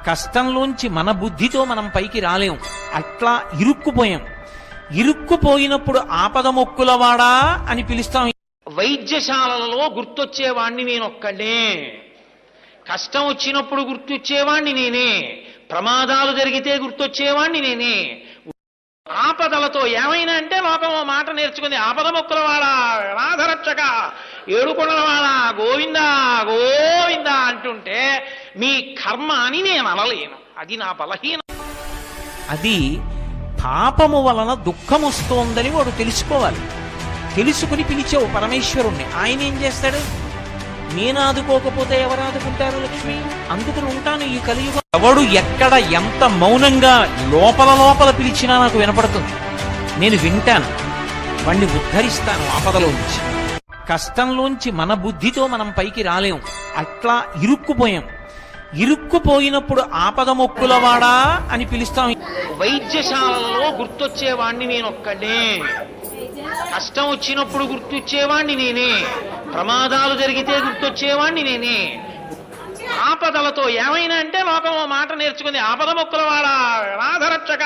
కష్టంలోంచి మన బుద్ధితో మనం పైకి రాలేం. అట్లా ఇరుక్కుపోయాం. ఇరుక్కుపోయినప్పుడు ఆపద మొక్కులవాడా అని పిలుస్తాం. వైద్యశాలలలో గుర్తొచ్చేవాణ్ణి నేనొక్కడే, కష్టం వచ్చినప్పుడు గుర్తొచ్చేవాణ్ణి నేనే, ప్రమాదాలు జరిగితే గుర్తొచ్చేవాణ్ణి నేనే. ఆపదలతో ఏమైనా అంటే లోకం మాట నేర్చుకుంది, ఆపద మొక్కులవాడా, రాధరక్షక, ఏడుకొండలవాడా, గోవిందా గోవిందా అంటుంటే మీ కర్మ అని నేను అనలేను. అది నా బలహీనం. అది పాపము వలన దుఃఖం వస్తోందని వాడు తెలుసుకోవాలి. తెలుసుకుని పిలిచావు పరమేశ్వరుణ్ణి. ఆయన ఏం చేస్తాడు? నేను ఆదుకోకపోతే ఎవరు ఆదుకుంటారు లక్ష్మి? అందుకని ఉంటాను ఈ కలియుగం. ఎవడు ఎక్కడ ఎంత మౌనంగా లోపల లోపల పిలిచినా నాకు వినపడుతుంది. నేను వింటాను, వాణ్ణి ఉద్ధరిస్తాను ఆపదలోంచి. కష్టంలోంచి మన బుద్ధితో మనం పైకి రాలేం. అట్లా ఇరుక్కుపోయాం. ఇరుక్కుపోయినప్పుడు ఆపద మొక్కులవాడా అని పిలుస్తాం. వైద్యశాలలో గుర్తొచ్చేవాణ్ణి నేనొక్కడే, కష్టం వచ్చినప్పుడు గుర్తొచ్చేవాణ్ణి నేనే, ప్రమాదాలు జరిగితే గుర్తొచ్చేవాణ్ణి నేనే. ఆపదలతో ఏమైనా అంటే లోకం మాట నేర్చుకుంది, ఆపద మొక్కులవాడా, రాధరక్షక,